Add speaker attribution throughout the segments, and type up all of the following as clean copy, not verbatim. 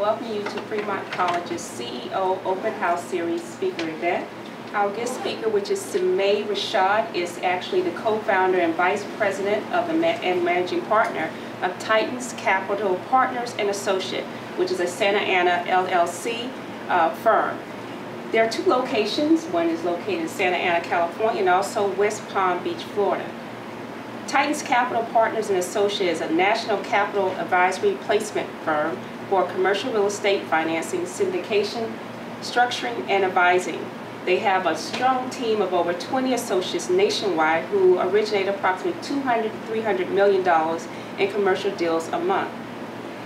Speaker 1: welcome you to Fremont College's CEO Open House Series speaker event. Our guest speaker, which is Samay Rashad, is actually the co-founder and vice president of and managing partner of Titans Capital Partners and Associate, which is a Santa Ana LLC firm. There are two locations. One is located in Santa Ana, California, and also West Palm Beach, Florida. Titans Capital Partners and Associates is a national capital advisory placement firm for commercial real estate financing, syndication, structuring, and advising. They have a strong team of over 20 associates nationwide who originate approximately $200 to $300 million in commercial deals a month.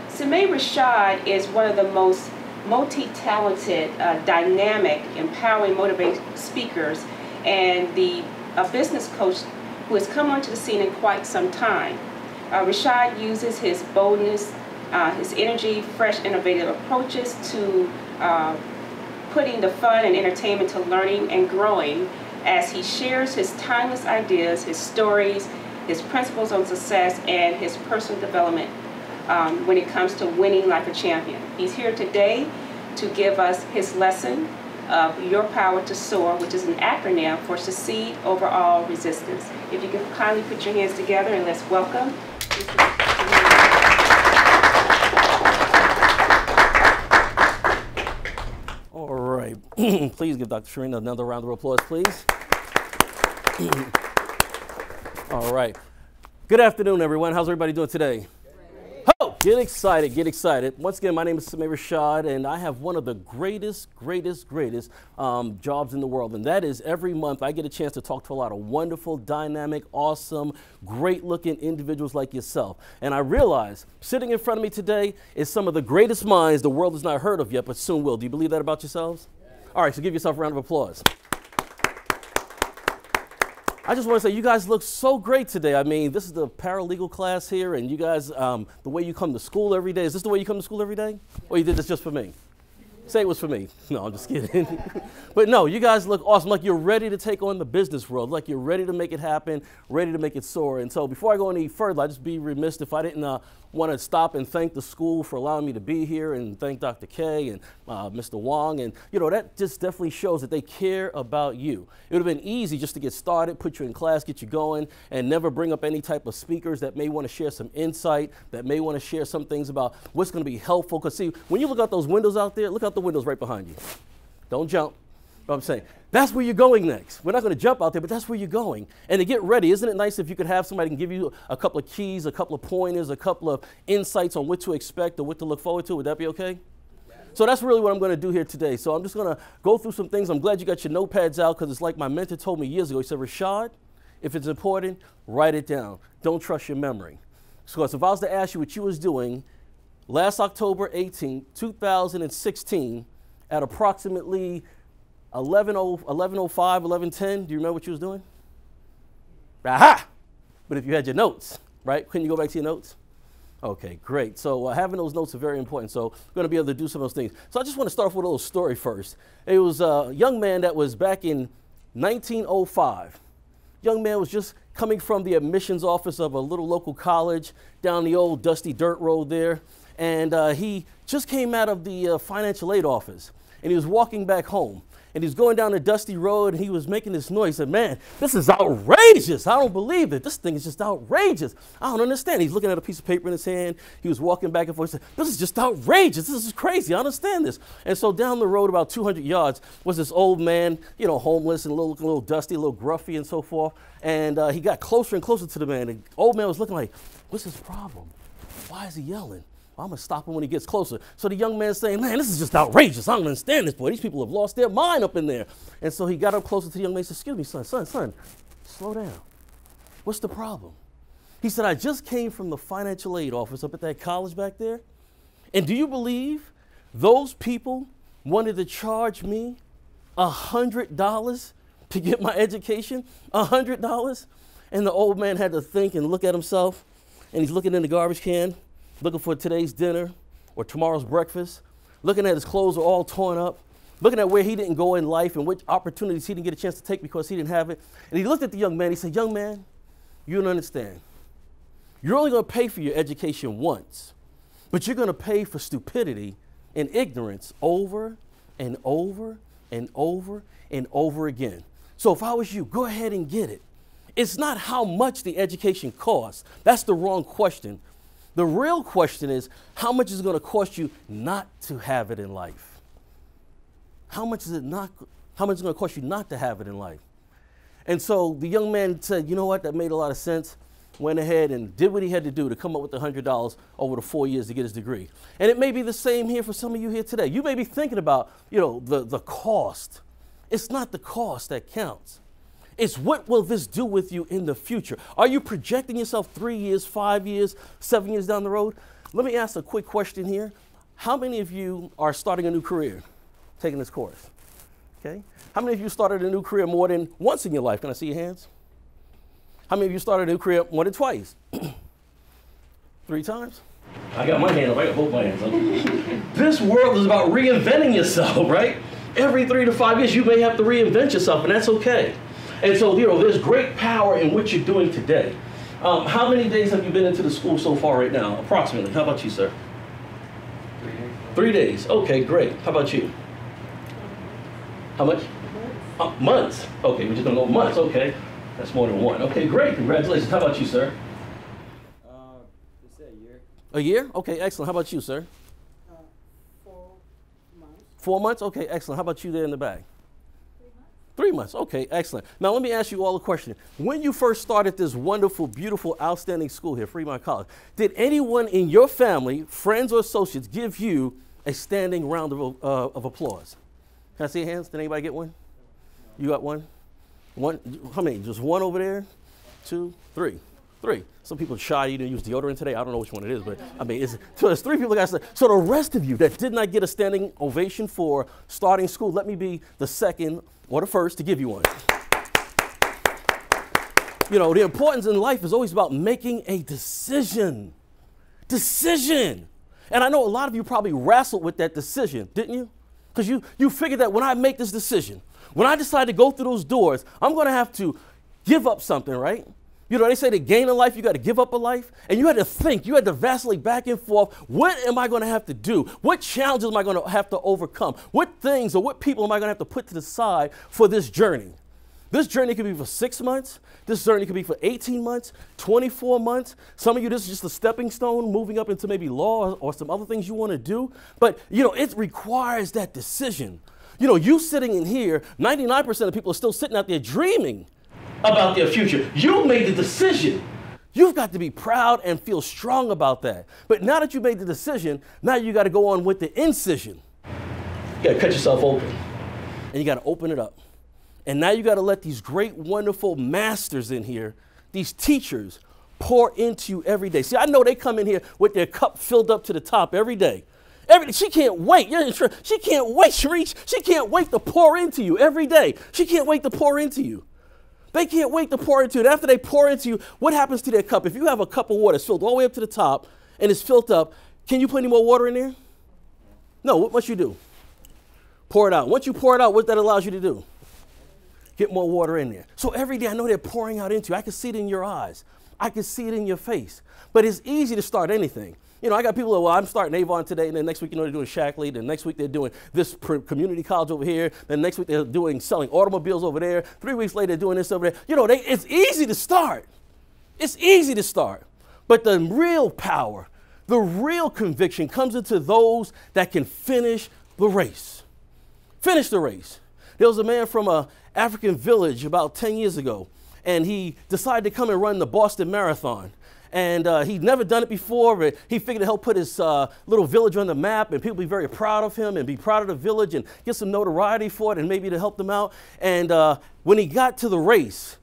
Speaker 1: Samay Rashad is one of the most multi-talented, dynamic, empowering, motivated speakers, and a business coach who has come onto the scene in quite some time. Rashad uses his boldness, his energy, fresh, innovative approaches to putting the fun and entertainment to learning and growing as he shares his timeless ideas, his stories, his principles on success, and his personal development when it comes to winning like a champion. He's here today to give us his lesson of Your Power to Soar, which is an acronym for Succeed Over All Resistance. If you can kindly put your hands together and let's welcome.
Speaker 2: All right, please give Dr. Sharina another round of applause, please. All right, good afternoon, everyone. How's everybody doing today? Oh, get excited, get excited. Once again, my name is Samay Rashad, and I have one of the greatest jobs in the world, and that is every month I get a chance to talk to a lot of wonderful, dynamic, awesome, great-looking individuals like yourself. And I realize sitting in front of me today is some of the greatest minds the world has not heard of yet, but soon will. Do you believe that about yourselves? All right, so give yourself a round of applause. I just want to say you guys look so great today. I mean, this is the paralegal class here, and you guys, the way you come to school every day, is this the way you come to school every day? Or you did this just for me? Say it was for me. No, I'm just kidding. But no, you guys look awesome, like you're ready to take on the business world, like you're ready to make it happen, ready to make it soar. And so before I go any further, I'd just be remiss if I didn't want to stop and thank the school for allowing me to be here, and thank Dr. K and Mr. Wong. And you know, that just definitely shows that they care about you. It would have been easy just to get started, put you in class, get you going, and never bring up any type of speakers that may want to share some insight, that may want to share some things about what's going to be helpful. Because see, when you look out those windows out there, look out the windows right behind you. Don't jump. But I'm saying, that's where you're going next. We're not going to jump out there, but that's where you're going. And to get ready, isn't it nice if you could have somebody can give you a couple of keys, a couple of pointers, a couple of insights on what to expect or what to look forward to? Would that be okay? So that's really what I'm going to do here today. So I'm just going to go through some things. I'm glad you got your notepads out, because it's like my mentor told me years ago. He said, Rashad, if it's important, write it down. Don't trust your memory. So if I was to ask you what you was doing last October 18, 2016, at approximately 11:05, 11:10, do you remember what you was doing? Aha! But if you had your notes, right? Couldn't you go back to your notes? Okay, great. So having those notes are very important. So we're going to be able to do some of those things. So I just want to start off with a little story first. It was a young man that was back in 1905. Young man was just coming from the admissions office of a little local college down the old dusty dirt road there. And he just came out of the financial aid office, and he was walking back home. And he was going down the dusty road, and he was making this noise. He said, man, this is outrageous. I don't believe it. This thing is just outrageous. I don't understand. He's looking at a piece of paper in his hand. He was walking back and forth. He said, this is just outrageous. This is crazy. I understand this. And so down the road about 200 yards was this old man, you know, homeless and looking a little dusty, a little gruffy and so forth. And he got closer and closer to the man. And the old man was looking like, what's his problem? Why is he yelling? I'm going to stop him when he gets closer. So the young man's saying, man, this is just outrageous. I don't understand this, boy. These people have lost their mind up in there. And so he got up closer to the young man and said, excuse me, son, slow down. What's the problem? He said, I just came from the financial aid office up at that college back there. And do you believe those people wanted to charge me $100 to get my education? $100? And the old man had to think and look at himself. And he's looking in the garbage can, looking for today's dinner or tomorrow's breakfast, looking at his clothes are all torn up, looking at where he didn't go in life and which opportunities he didn't get a chance to take because he didn't have it. And he looked at the young man, he said, young man, you don't understand. You're only going to pay for your education once, but you're going to pay for stupidity in ignorance over and over and over and over again. So if I was you, go ahead and get it. It's not how much the education costs. That's the wrong question. The real question is, how much is it going to cost you not to have it in life? How much is it going to cost you not to have it in life? And so the young man said, you know what, that made a lot of sense. Went ahead and did what he had to do to come up with the $100 over the 4 years to get his degree. And it may be the same here for some of you here today. You may be thinking about, the cost. It's not the cost that counts. It's what will this do with you in the future? Are you projecting yourself 3 years, 5 years, 7 years down the road? Let me ask a quick question here. How many of you are starting a new career, taking this course? Okay. How many of you started a new career more than once in your life? Can I see your hands? How many of you started a new career more than twice? 3 times? I got my hand up. I got both my hands up. This world is about reinventing yourself, right? Every 3 to 5 years, you may have to reinvent yourself, and that's okay. And so, there's great power in what you're doing today. How many days have you been into the school so far right now, approximately? How about you, sir?
Speaker 3: 3 days.
Speaker 2: 3 days. Okay, great. How about you? How much? Months. Okay, we're just going to go months. Okay, that's more than 1. Okay, great. Congratulations. How about you, sir?
Speaker 3: Just a year.
Speaker 2: A year? Okay, excellent. How about you, sir?
Speaker 4: 4 months.
Speaker 2: 4 months? Okay, excellent. How about you there in the back? 3 months. Okay, excellent. Now let me ask you all a question. When you first started this wonderful, beautiful, outstanding school here, Fremont College, did anyone in your family, friends or associates, give you a standing round of applause? Can I see your hands? Did anybody get one? You got one? One? How many? Just one over there? 2, 3. 3. Some people are shy. You didn't use deodorant today. I don't know which one it is, but I mean, so there's 3 people that got. So the rest of you that did not get a standing ovation for starting school, let me be the second or the first to give you one. The importance in life is always about making a decision. Decision. And I know a lot of you probably wrestled with that decision, didn't you? Because you figured that when I make this decision, when I decide to go through those doors, I'm going to have to give up something, right? They say to gain a life, you got to give up a life. And you had to think, you had to vacillate back and forth. What am I going to have to do? What challenges am I going to have to overcome? What things or what people am I going to have to put to the side for this journey? This journey could be for 6 months. This journey could be for 18 months, 24 months. Some of you, this is just a stepping stone, moving up into maybe law or some other things you want to do. But, it requires that decision. You sitting in here, 99% of people are still sitting out there dreaming about their future. You made the decision. You've got to be proud and feel strong about that. But now that you made the decision, now you got to go on with the incision. You got to cut yourself open. And you got to open it up. And now you got to let these great, wonderful masters in here, these teachers, pour into you every day. See, I know they come in here with their cup filled up to the top every day. She can't wait. She can't wait, Sharice. She can't wait to pour into you every day. She can't wait to pour into you. They can't wait to pour into it. After they pour into you, what happens to their cup? If you have a cup of water that's filled all the way up to the top and it's filled up, can you put any more water in there? No, what must you do? Pour it out. Once you pour it out, what that allows you to do? Get more water in there. So every day I know they're pouring out into you. I can see it in your eyes. I can see it in your face. But it's easy to start anything. I got people that, I'm starting Avon today, and then next week, they're doing Shackley, then next week they're doing this community college over here, then next week they're selling automobiles over there, 3 weeks later they're doing this over there. It's easy to start. It's easy to start. But the real power, the real conviction comes into those that can finish the race. Finish the race. There was a man from an African village about 10 years ago, and he decided to come and run the Boston Marathon. And he'd never done it before, but he figured to help put his little village on the map, and people be very proud of him and be proud of the village and get some notoriety for it and maybe to help them out. And when he got to the race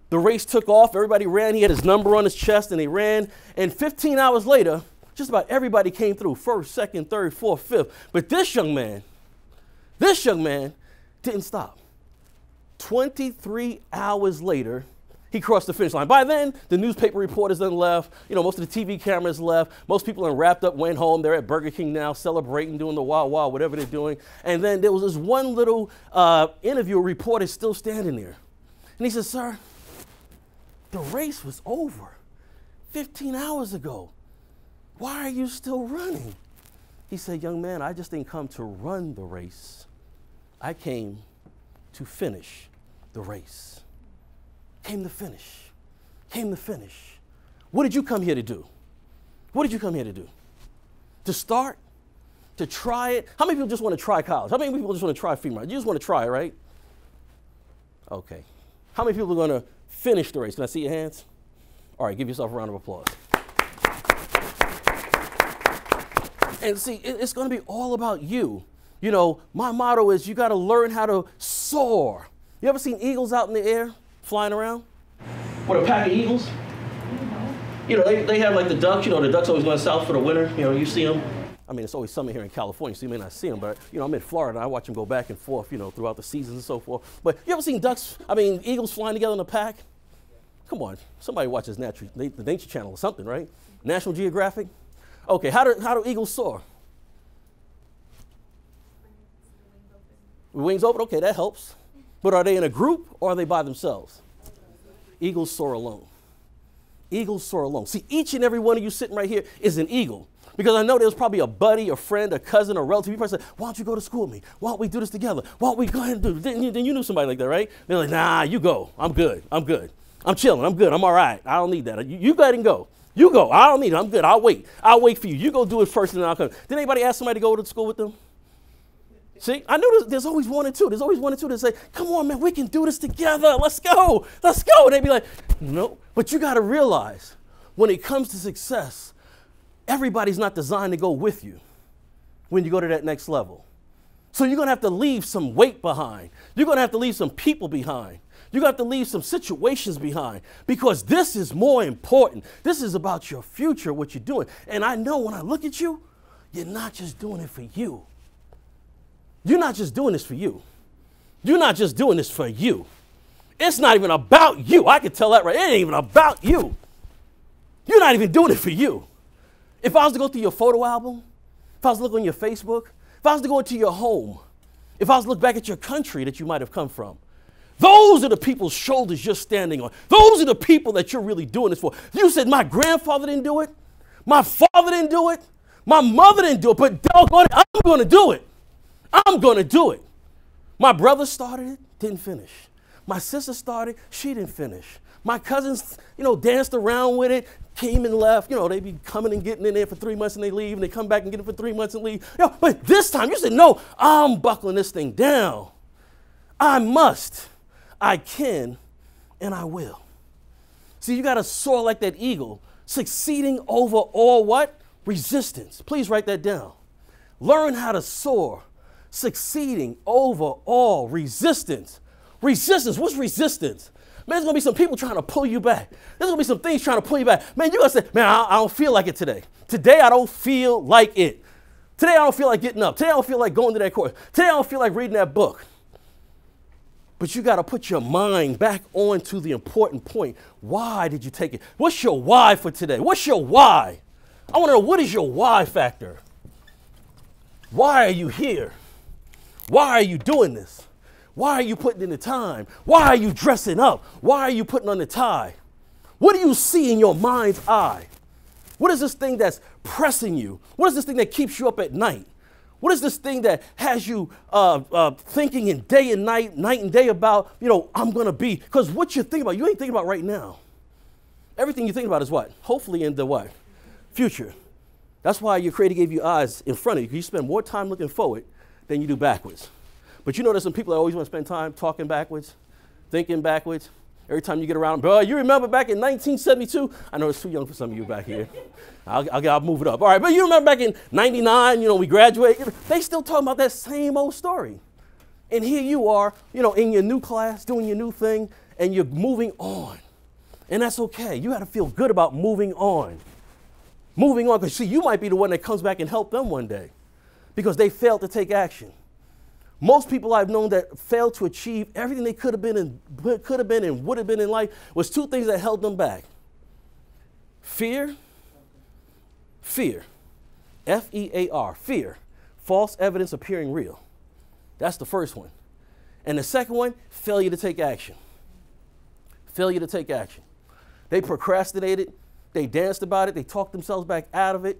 Speaker 2: took off. Everybody ran. He had his number on his chest, and he ran. And 15 hours later, just about everybody came through, first, second, third, fourth, fifth. But this young man didn't stop. 23 hours later, he crossed the finish line. By then, the newspaper reporters done left. Most of the TV cameras left. Most people are wrapped up, went home. They're at Burger King now, celebrating, doing the wow, whatever they're doing. And then there was this one little interview, a reporter still standing there. And he said, "Sir, the race was over 15 hours ago. Why are you still running?" He said, young man, I just didn't come to run the race. I came to finish the race. Came to finish. Came to finish. What did you come here to do? What did you come here to do? To start? To try it? How many people just want to try college? How many people just want to try Fremont? You just want to try it, right? Okay. How many people are going to finish the race? Can I see your hands? All right, give yourself a round of applause. And see, it's going to be all about you. You know, my motto is you got to learn how to soar. You ever seen eagles out in the air flying around? What, a pack of eagles? You know, they have like the ducks. You know, the ducks always going south for the winter. You know, you see them. I mean, it's always summer here in California, so you may not see them. But, you know, I'm in Florida, and I watch them go back and forth, you know, throughout the seasons and so forth. But you ever seen eagles flying together in a pack? Come on. Somebody watches the Nature Channel or something, right? National Geographic? Okay, how do eagles soar? Wings open? Okay, that helps. But are they in a group or are they by themselves? Eagles soar alone. Eagles soar alone. See, each and every one of you sitting right here is an eagle. Because I know there's probably a buddy, a friend, a cousin, a relative. You probably say, why don't you go to school with me? Why don't we do this together? Why don't we go ahead and do it? Then you knew somebody like that, right? They're like, nah, you go. I'm good. I'm good. I'm chilling. I'm good. I'm all right. I don't need that. You go ahead and go. You go. I don't need it. I'm good. I'll wait. I'll wait for you. You go do it first and then I'll come. Did anybody ask somebody to go to school with them? See, I know there's always one or two. There's always one or two that say, come on, man, we can do this together. Let's go. Let's go. And they'd be like, no. But you got to realize when it comes to success, everybody's not designed to go with you when you go to that next level. So you're going to have to leave some weight behind. You're going to have to leave some people behind. You're going to have to leave some situations behind because this is more important. This is about your future, what you're doing. And I know when I look at you, you're not just doing it for you. You're not just doing this for you. You're not just doing this for you. It's not even about you. I can tell that right. It ain't even about you. You're not even doing it for you. If I was to go through your photo album, if I was to look on your Facebook, if I was to go into your home, if I was to look back at your country that you might have come from, those are the people's shoulders you're standing on. Those are the people that you're really doing this for. You said, my grandfather didn't do it. My father didn't do it. My mother didn't do it, but doggone it, I'm going to do it. I'm going to do it. My brother started it, didn't finish. My sister started, she didn't finish. My cousins, you know, danced around with it, came and left. You know, they be coming and getting in there for 3 months and they leave, and they come back and get it for 3 months and leave. You know, but this time you said, no, I'm buckling this thing down. I must, I can, and I will. See, you got to soar like that eagle, succeeding over all what? Resistance. Please write that down. Learn how to soar, succeeding over all resistance. Resistance, what's resistance? Man, there's going to be some people trying to pull you back. There's going to be some things trying to pull you back. Man, you're going to say, man, I don't feel like it today. Today, I don't feel like it. Today, I don't feel like getting up. Today, I don't feel like going to that course. Today, I don't feel like reading that book. But you got to put your mind back onto the important point. Why did you take it? What's your why for today? What's your why? I want to know, what is your why factor? Why are you here? Why are you doing this? Why are you putting in the time? Why are you dressing up? Why are you putting on the tie? What do you see in your mind's eye? What is this thing that's pressing you? What is this thing that keeps you up at night? What is this thing that has you thinking in day and night and day about, you know, I'm going to be? Because what you're thinking about, you ain't thinking about right now. Everything you think about is what? Hopefully in the what? Future. That's why your Creator gave you eyes in front of you. You spend more time looking forward than you do backwards. But you know there's some people that always want to spend time talking backwards, thinking backwards. Every time you get around, bro, you remember back in 1972? I know it's too young for some of you back here. I'll move it up. All right, but you remember back in 99, you know, we graduated. They still talking about that same old story. And here you are, you know, in your new class, doing your new thing, and you're moving on. And that's okay. You got to feel good about moving on. Moving on, because see, you might be the one that comes back and help them one day because they failed to take action. Most people I've known that failed to achieve everything they could have been and would have been in life was two things that held them back. Fear, F-E-A-R, fear, false evidence appearing real. That's the first one. And the second one, failure to take action. Failure to take action. They procrastinated, they danced about it, they talked themselves back out of it,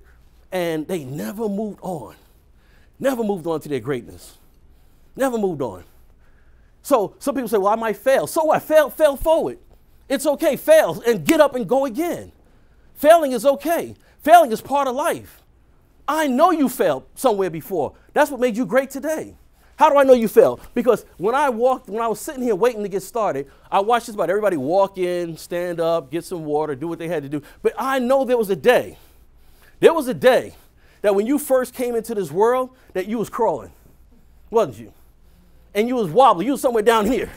Speaker 2: and they never moved on. never moved on to their greatness. Never moved on. So some people say, well, I might fail. So what? Fail forward. It's okay, fail and get up and go again. Failing is okay. Failing is part of life. I know you failed somewhere before. That's what made you great today. How do I know you failed? Because when I was sitting here waiting to get started, I watched just about everybody walk in, stand up, get some water, do what they had to do. But I know there was a day that when you first came into this world, that you was crawling, wasn't you? And you was wobbling. You was somewhere down here.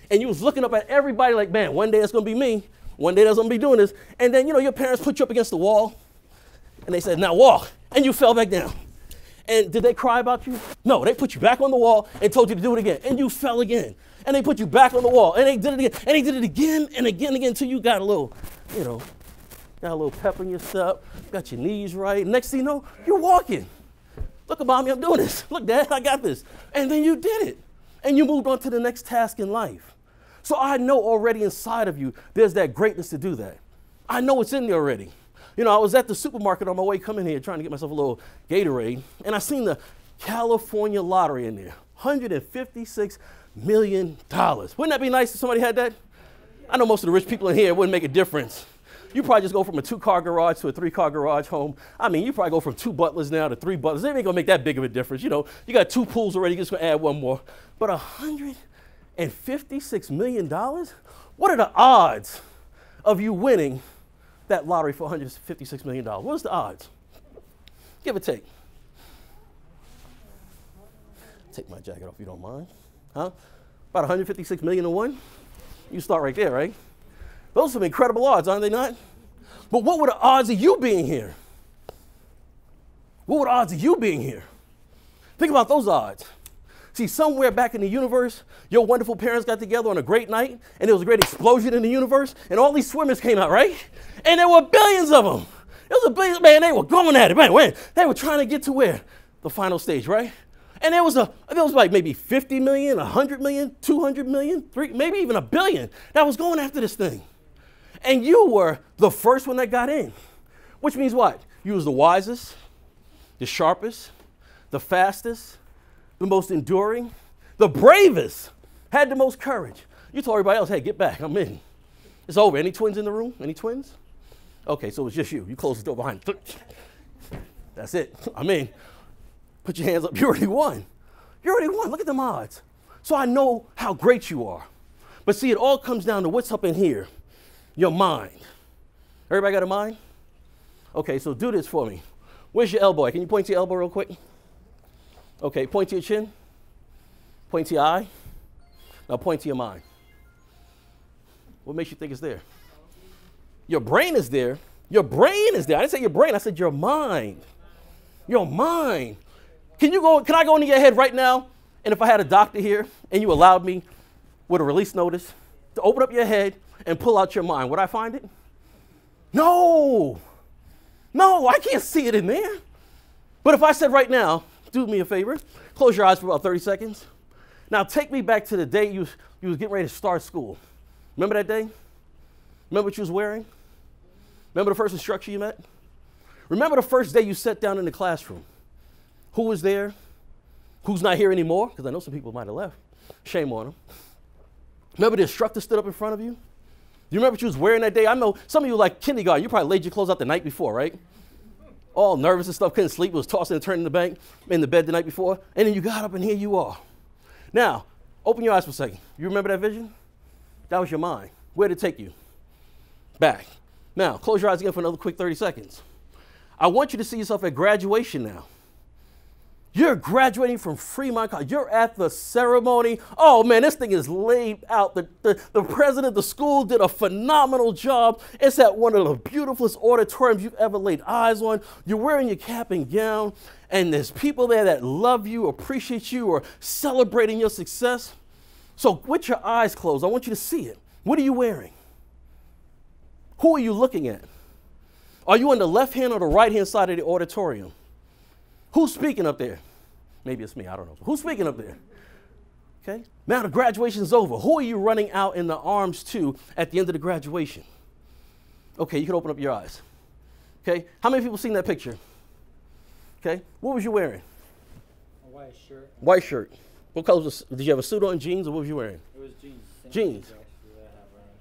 Speaker 2: And you was looking up at everybody like, man, one day it's going to be me. One day that's going to be doing this. And then, your parents put you up against the wall. And they said, now walk. And you fell back down. And did they cry about you? No, they put you back on the wall and told you to do it again. And you fell again. And they put you back on the wall. And they did it again. And they did it again and again and again until you got a little, got a little pep in your step, got your knees right. Next thing you know, you're walking. Look, Mommy, I'm doing this. Look, Dad, I got this. And then you did it. And you moved on to the next task in life. So I know already inside of you, there's that greatness to do that. I know it's in there already. I was at the supermarket on my way coming here trying to get myself a little Gatorade, and I seen the California lottery in there, $156 million. Wouldn't that be nice if somebody had that? I know most of the rich people in here, it wouldn't make a difference. You probably just go from a 2-car garage to a 3-car garage home. I mean, you probably go from 2 butlers now to 3 butlers. It ain't gonna make that big of a difference. You got 2 pools already, you're just gonna add 1 more. But $156 million? What are the odds of you winning that lottery for $156 million? What is the odds? Give or take. Take my jacket off if you don't mind. Huh? About 156 million to 1? You start right there, right? Those are some incredible odds, aren't they not? But what were the odds of you being here? What were the odds of you being here? Think about those odds. See, somewhere back in the universe, your wonderful parents got together on a great night, and there was a great explosion in the universe, and all these swimmers came out, right? And there were billions of them. It was a billion, man, they were going at it, man. They were trying to get to where? The final stage, right? And there was like maybe 50 million, 100 million, 200 million, maybe even a billion that was going after this thing. And you were the first one that got in, which means what? You was the wisest, the sharpest, the fastest, the most enduring, the bravest, had the most courage. You told everybody else, hey, get back, I'm in. It's over. Any twins in the room? Any twins? Okay, so it's just you. You close the door behind you. That's it. I'm in. Put your hands up. You already won. You already won. Look at them odds. So I know how great you are. But see, it all comes down to what's up in here. Your mind. Everybody got a mind? Okay, so do this for me. Where's your elbow? Can you point to your elbow real quick? Okay, point to your chin. Point to your eye. Now point to your mind. What makes you think it's there? Your brain is there. Your brain is there. I didn't say your brain. I said your mind. Your mind. Can I go into your head right now? And if I had a doctor here and you allowed me with a release notice to open up your head and pull out your mind, would I find it? No, I can't see it in there. But if I said right now, do me a favor, close your eyes for about 30 seconds. Now take me back to the day you was getting ready to start school. Remember that day? Remember what you was wearing? Remember the first instructor you met? Remember the first day you sat down in the classroom? Who was there? Who's not here anymore? Because I know some people might have left. Shame on them. Remember the instructor stood up in front of you? Do you remember what you was wearing that day? I know some of you like kindergarten, you probably laid your clothes out the night before, right? All nervous and stuff, couldn't sleep, was tossing and turning in the bed the night before, and then you got up and here you are. Now, open your eyes for a second. You remember that vision? That was your mind. Where did it take you? Back. Now, close your eyes again for another quick 30 seconds. I want you to see yourself at graduation now. You're graduating from Fremont College. You're at the ceremony. Oh, man, this thing is laid out. The president of the school did a phenomenal job. It's at one of the beautifulest auditoriums you've ever laid eyes on. You're wearing your cap and gown, and there's people there that love you, appreciate you, or celebrating your success. So with your eyes closed, I want you to see it. What are you wearing? Who are you looking at? Are you on the left-hand or the right-hand side of the auditorium? Who's speaking up there? Maybe it's me, I don't know. Who's speaking up there? Okay, now the graduation's over. Who are you running out in the arms to at the end of the graduation? Okay, you can open up your eyes. Okay, how many people seen that picture? Okay, what was you wearing?
Speaker 3: White shirt.
Speaker 2: White shirt. What color was, did you have a suit on, jeans, or what was you wearing?
Speaker 3: It was jeans.
Speaker 2: Jeans.
Speaker 3: That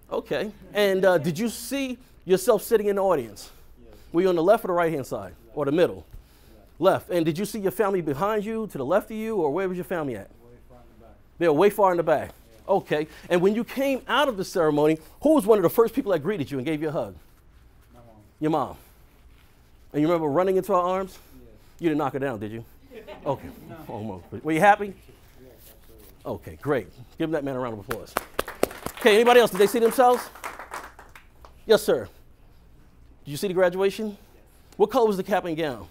Speaker 3: I have,
Speaker 2: Okay. And did you see yourself sitting in the audience?
Speaker 3: yes.
Speaker 2: Were you on the left or the right-hand side? Or the middle? Left. And did you see your family behind you, to the left of you, or where was your family at?
Speaker 3: Way far in the back.
Speaker 2: They were way far in the back.
Speaker 3: Yeah.
Speaker 2: Okay. And when you came out of the ceremony, who was one of the first people that greeted you and gave you a hug?
Speaker 3: My mom.
Speaker 2: Your mom. And you remember running into her arms?
Speaker 3: Yes.
Speaker 2: You didn't knock her down, did you? Okay.
Speaker 3: No.
Speaker 2: Almost. Were you happy?
Speaker 3: Yes, absolutely.
Speaker 2: Okay, great. Give that man a round of applause. Okay, anybody else? Did they see themselves? Yes, sir. Did you see the graduation? Yes. What color was the cap and gown?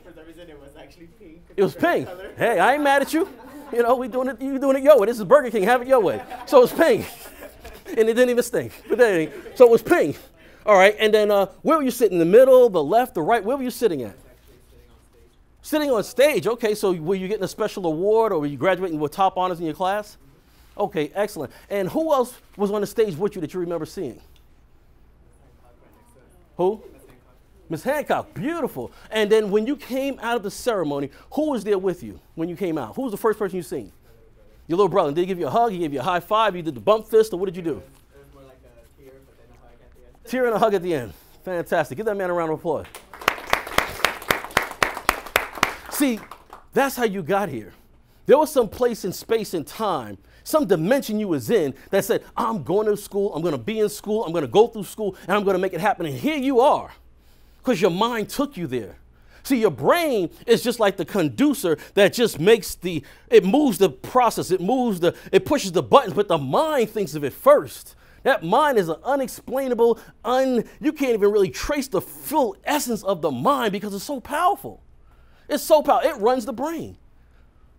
Speaker 5: For some reason, it was actually pink.
Speaker 2: It was pink. Hey, I ain't mad at you. You know, you doing it your way. This is Burger King. Have it your way. So it's pink. And it didn't even stink. But anyway, so it was pink. All right, and then where were you sitting? In the middle, the left, the right? Where were you sitting at? Sitting on stage. Okay, so were you getting a special award, or were you graduating with top honors in your class? Okay, excellent. And who else was on the stage with you that you remember seeing? Who? Miss Hancock. Beautiful. And then when you came out of the ceremony, who was there with you when you came out? Who was the first person you seen? Your little brother. Did he give you a hug? He gave you a high five? You did the bump fist, or what did you do?
Speaker 5: It was more like a tear, but then a hug at the end.
Speaker 2: Tear and a hug at the end. Fantastic. Give that man a round of applause. See, that's how you got here. There was some place in space and time, some dimension you was in that said, I'm going to school, I'm going to be in school, I'm going to go through school, and I'm going to make it happen. And here you are, because your mind took you there. See, your brain is just like the conducer that just makes it moves the process, it pushes the buttons, but the mind thinks of it first. That mind is an unexplainable, you can't even really trace the full essence of the mind because it's so powerful. It's so powerful. It runs the brain.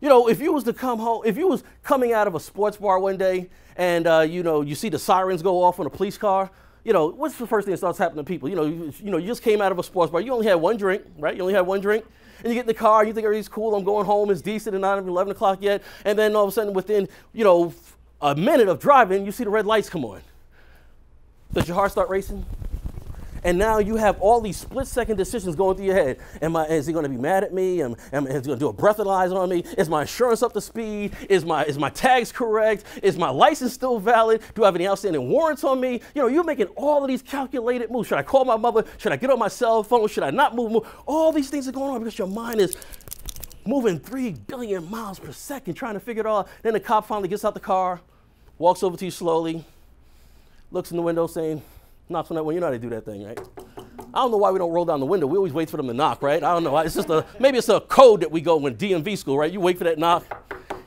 Speaker 2: You know, if you was to come home, if you was coming out of a sports bar one day and, you see the sirens go off on a police car, what's the first thing that starts happening to people? You just came out of a sports bar. You only had one drink, right? You only had one drink. And you get in the car, you think everything's cool, I'm going home, it's decent, and not even 11 o'clock yet. And then all of a sudden, within, a minute of driving, you see the red lights come on. Does your heart start racing? And now you have all these split-second decisions going through your head. Is he going to be mad at me? Is he going to do a breathalyzer on me? Is my insurance up to speed? Is my tags correct? Is my license still valid? Do I have any outstanding warrants on me? You're making all of these calculated moves. Should I call my mother? Should I get on my cell phone? Should I not move? All these things are going on because your mind is moving 3 billion miles per second trying to figure it all out. Then the cop finally gets out the car, walks over to you slowly, looks in the window saying, knocks on that window. You know how to do that thing, right? I don't know why we don't roll down the window. We always wait for them to knock, right? I don't know. It's just maybe it's a code that we go in DMV school, right? You wait for that knock.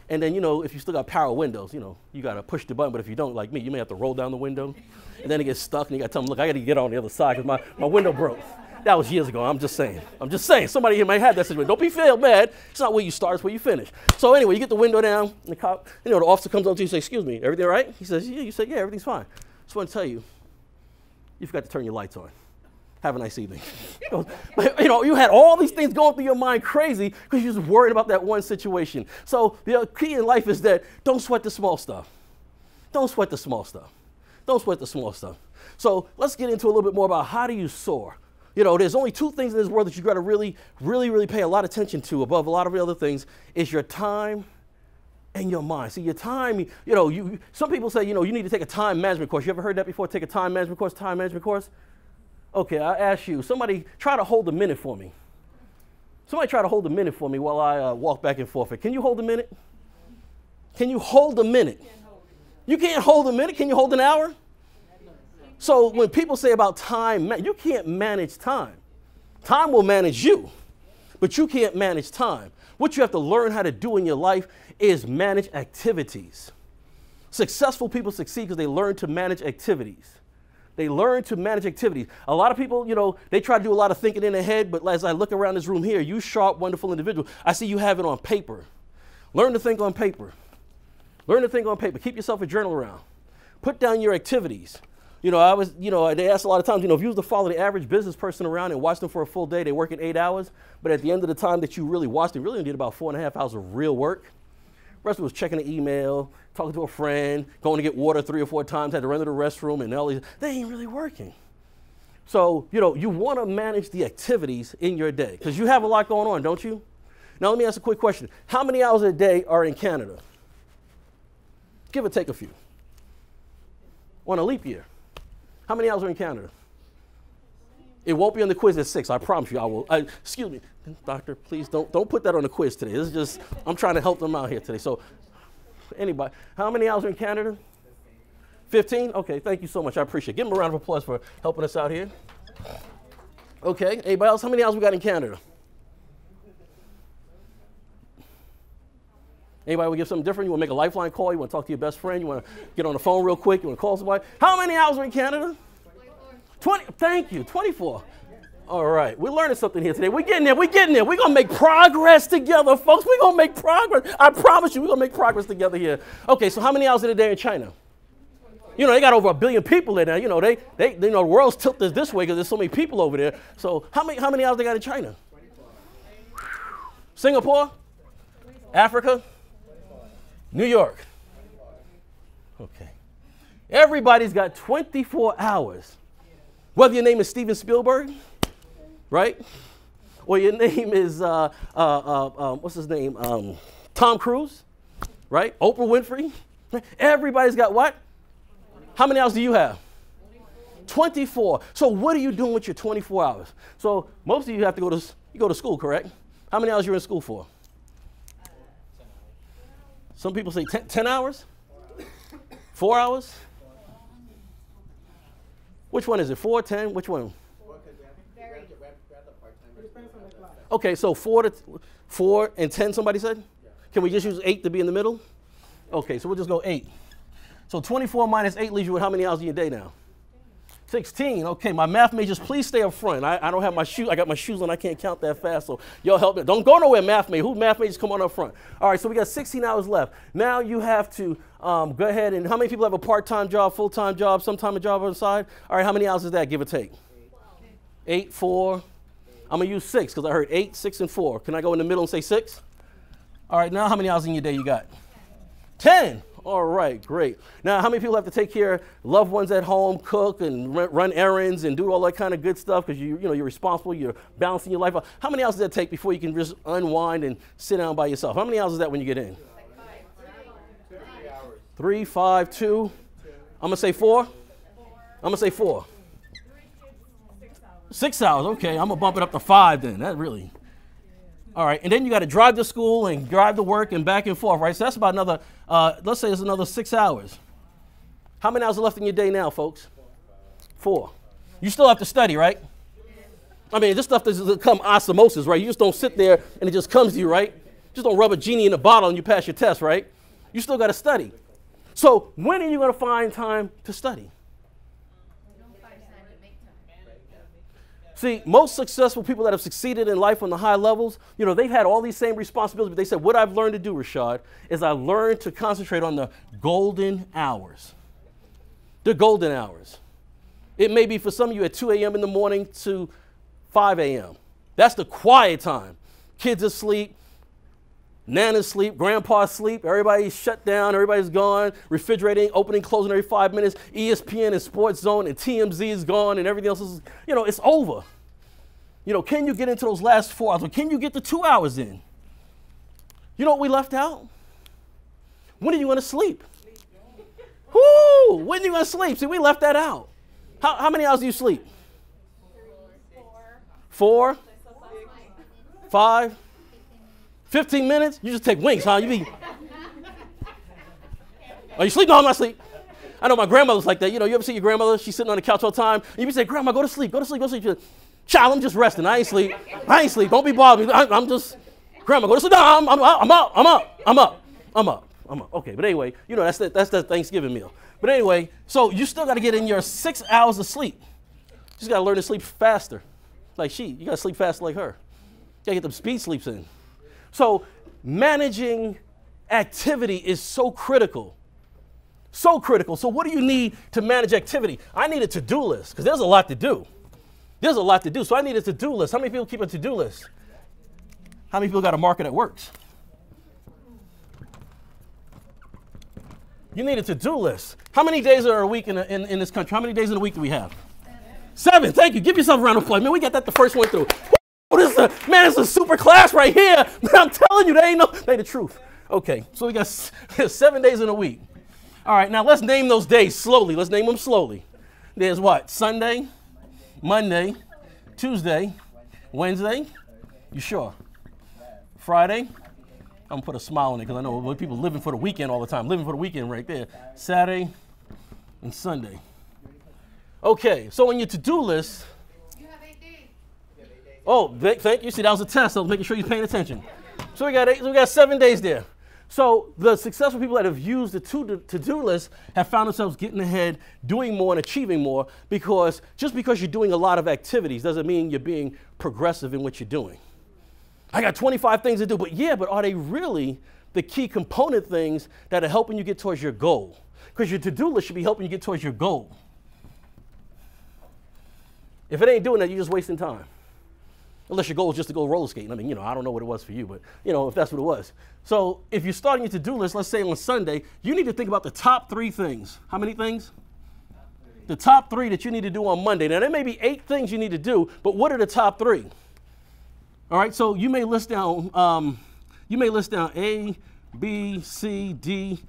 Speaker 2: And then, if you still got power windows, you got to push the button. But if you don't, like me, you may have to roll down the window. And then it gets stuck and you got to tell them, look, I got to get on the other side because my window broke. That was years ago. I'm just saying. Somebody here might have that situation. Don't be feel bad. It's not where you start, it's where you finish. So anyway, you get the window down. And the cop, the officer comes up to you and says, excuse me, everything all right? He says, yeah. You say, yeah, everything's fine. Just want to tell you, you forgot to turn your lights on. Have a nice evening. But, you had all these things going through your mind crazy because you're just worried about that one situation. So the key in life is that don't sweat the small stuff. Don't sweat the small stuff. Don't sweat the small stuff. So let's get into a little bit more about how do you soar. There's only 2 things in this world that you got to really, really, really pay a lot of attention to above a lot of the other things is your time and your mind. See, your time, some people say, you need to take a time management course. You ever heard that before? Take a time management course? Okay, I ask you, somebody try to hold a minute for me. Somebody try to hold a minute for me while I walk back and forth. Can you hold a minute? Can you hold a minute? You can't hold a minute. Can you hold an hour? So when people say about time, you can't manage time. Time will manage you, but you can't manage time. What you have to learn how to do in your life is manage activities. Successful people succeed because they learn to manage activities. They learn to manage activities. A lot of people, they try to do a lot of thinking in their head, but as I look around this room here, you sharp, wonderful individual, I see you have it on paper. Learn to think on paper. Learn to think on paper. Keep yourself a journal around. Put down your activities. They ask a lot of times, if you was to follow the average business person around and watch them for a full day, they work at 8 hours, but at the end of the time that you really watched, they really only did about 4.5 hours of real work. The rest was checking the email, talking to a friend, going to get water 3 or 4 times, had to run to the restroom, and all these. They ain't really working. So, you want to manage the activities in your day because you have a lot going on, don't you? Now, let me ask a quick question. How many hours a day are in Canada? Give or take a few. On a leap year. How many hours are in Canada? It won't be on the quiz at 6. I promise you I will. Excuse me, doctor, please don't put that on the quiz today. This is just, I'm trying to help them out here today. So, anybody, how many hours are in Canada? 15? Okay, thank you so much. I appreciate it. Give them a round of applause for helping us out here. Okay, anybody else? How many hours we got in Canada? Anybody want to give something different? You want to make a lifeline call? You want to talk to your best friend? You want to get on the phone real quick? You want to call somebody? How many hours are in Canada? 20. Thank you. 24. All right. We're learning something here today. We're getting there. We're getting there. We're going to make progress together, folks. We're going to make progress. I promise you, we're going to make progress together here. Okay, so how many hours in a day in China? They got over 1 billion people in there. The world's tilted this way because there's so many people over there. So how many hours they got in China? Singapore? Africa? New York. Okay. Everybody's got 24 hours. Whether your name is Steven Spielberg, right? Or your name is, what's his name? Tom Cruise, right? Oprah Winfrey. Everybody's got what? How many hours do you have? 24. So what are you doing with your 24 hours? So most of you have to go to school, correct? How many hours you're in school for? Some people say 10 hours? 4 hours? Which one is it? 4, 10? Which one? Okay, so 4 and 10, somebody said? Can we just use 8 to be in the middle? Okay, so we'll just go 8. So 24 minus 8 leaves you with how many hours in your day now? 16. Okay, my math majors, please stay up front. I don't have my shoes. I got my shoes on. I can't count that fast, so y'all help me. Don't go nowhere, math majors. Who math majors? Come on up front. All right, so we got 16 hours left. Now you have to go ahead and, how many people have a part-time job, full-time job, sometime a job on the side? All right, how many hours is that, give or take? 8, 4. I'm going to use 6 because I heard 8, 6, and 4. Can I go in the middle and say 6? All right, now how many hours in your day you got? 10. All right, great. Now, how many people have to take care of loved ones at home, cook and run errands and do all that kind of good stuff because you're responsible, you're balancing your life out. How many hours does that take before you can just unwind and sit down by yourself? How many hours is that when you get in? 3, 5, 2. I'm going to say 4. I'm going to say 4. 6 hours. Okay, I'm going to bump it up to 5 then. That really. All right, and then you got to drive to school and drive to work and back and forth, right? So that's about another, let's say it's another 6 hours. How many hours are left in your day now, folks? 4. You still have to study, right? I mean, this stuff doesn't come osmosis, right? You just don't sit there and it just comes to you, right? Just don't rub a genie in a bottle and you pass your test, right? You still got to study. So when are you going to find time to study? See, most successful people that have succeeded in life on the high levels, they've had all these same responsibilities, but they said, what I've learned to do, Rashad, is I learned to concentrate on the golden hours. The golden hours. It may be for some of you at 2 a.m. in the morning to 5 a.m. That's the quiet time. Kids asleep, Nana's asleep, Grandpa's asleep, everybody's shut down, everybody's gone, refrigerating, opening, closing every 5 minutes, ESPN and Sports Zone and TMZ is gone and everything else is, it's over. Can you get into those last 4 hours? Or can you get the 2 hours in? You know what we left out? When are you going to sleep? Whoo! When are you going to sleep? See, we left that out. How many hours do you sleep? 4? 5? 15 minutes? You just take winks, huh? Are you sleeping? No, I'm not asleep. I know my grandmother's like that. You ever see your grandmother? She's sitting on the couch all the time. And you say, Grandma, go to sleep, go to sleep, go to sleep. Child, I'm just resting. I ain't sleep. Don't be bothering me. I'm just, Grandma, go to sleep. No, I'm up. Okay, but anyway, that's the Thanksgiving meal. But anyway, so you still got to get in your 6 hours of sleep. You just got to learn to sleep faster. Like you got to sleep faster like her. You got to get them speed sleeps in. So managing activity is so critical. So critical. So what do you need to manage activity? I need a to-do list because there's a lot to do. There's a lot to do. So I need a to-do list. How many people keep a to-do list? How many people got a marker that works? You need a to-do list. How many days are a week in this country? How many days in a week do we have? 7, thank you. Give yourself a round of applause. Man, we got that the first one through. Man, it's a super class right here. Man, I'm telling you, they ain't the truth. Okay, so we got 7 days in a week. All right, now let's name those days slowly. Let's name them slowly. There's what? Sunday, Monday, Tuesday, Wednesday. You sure? Friday. I'm going to put a smile on it because I know people living for the weekend all the time. Living for the weekend right there. Saturday and Sunday. Okay, so on your to-do list. You have 8 days. Oh, thank you. See, that was a test. I was making sure you're paying attention. So we got 7 days there. So the successful people that have used the to-do list have found themselves getting ahead, doing more, and achieving more because just because you're doing a lot of activities doesn't mean you're being progressive in what you're doing. I got 25 things to do, but are they really the key component things that are helping you get towards your goal? Because your to-do list should be helping you get towards your goal. If it ain't doing that, you're just wasting time. Unless your goal is just to go roller skating. I mean, I don't know what it was for you, but, if that's what it was. So if you're starting your to-do list, let's say on Sunday, you need to think about the top 3 things. How many things? The top 3 that you need to do on Monday. Now, there may be 8 things you need to do, but what are the top 3? All right, so you may list down A, B, C, D,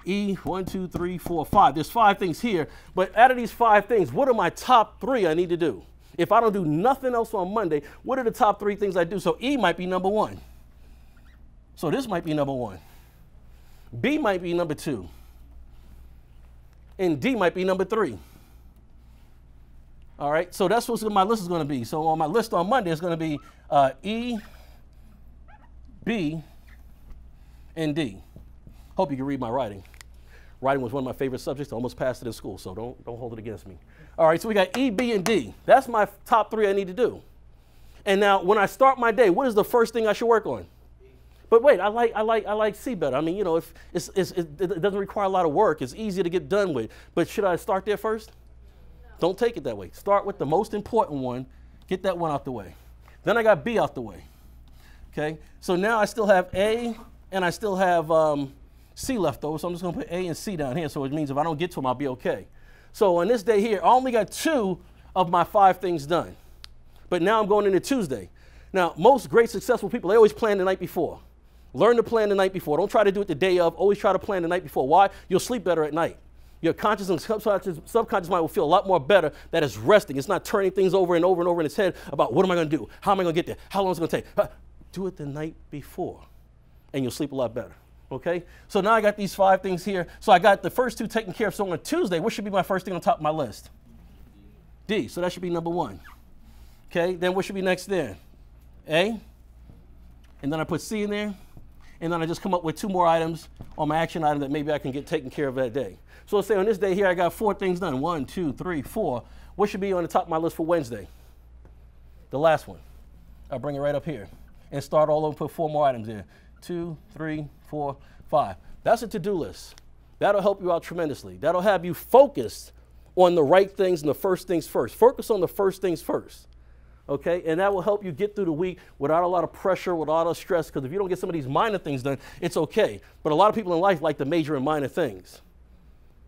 Speaker 2: E, 1, 2, 3, 4, 5. There's 5 things here, but out of these 5 things, what are my top 3 I need to do? If I don't do nothing else on Monday, what are the top 3 things I do? So E might be number 1. So this might be number 1. B might be number 2. And D might be number 3. All right, so that's what my list is going to be. So on my list on Monday, it's going to be E, B, and D. Hope you can read my writing. Writing was one of my favorite subjects. I almost passed it in school, so don't hold it against me. All right, so we got E, B, and D. That's my top 3 I need to do. And now, when I start my day, what is the first thing I should work on? But wait, I like C better. I mean, it doesn't require a lot of work. It's easy to get done with. But should I start there first? No. Don't take it that way. Start with the most important one. Get that one out the way. Then I got B out the way. Okay, so now I still have A and I still have C left over. So I'm just going to put A and C down here. So it means if I don't get to them, I'll be okay. So on this day here, I only got 2 of my 5 things done. But now I'm going into Tuesday. Now, most great successful people, they always plan the night before. Learn to plan the night before. Don't try to do it the day of. Always try to plan the night before. Why? You'll sleep better at night. Your conscious and subconscious mind will feel a lot more better that it's resting. It's not turning things over and over and over in its head about what am I going to do? How am I going to get there? How long is it going to take? Do it the night before, and you'll sleep a lot better. Okay? So now I got these 5 things here. So I got the first 2 taken care of. So on Tuesday, what should be my first thing on top of my list? D. So that should be number 1. Okay? Then what should be next there? A. And then I put C in there. And then I just come up with 2 more items on my action item that maybe I can get taken care of that day. So let's say on this day here, I got 4 things done. 1, 2, 3, 4. What should be on the top of my list for Wednesday? The last one. I'll bring it right up here and start all over, put 4 more items there. 2, 3, 4, 5. That's a to-do list. That'll help you out tremendously. That'll have you focused on the right things and the first things first. Focus on the first things first. Okay, and that will help you get through the week without a lot of pressure, without a lot of stress, because if you don't get some of these minor things done, it's okay. But a lot of people in life like to major in minor things.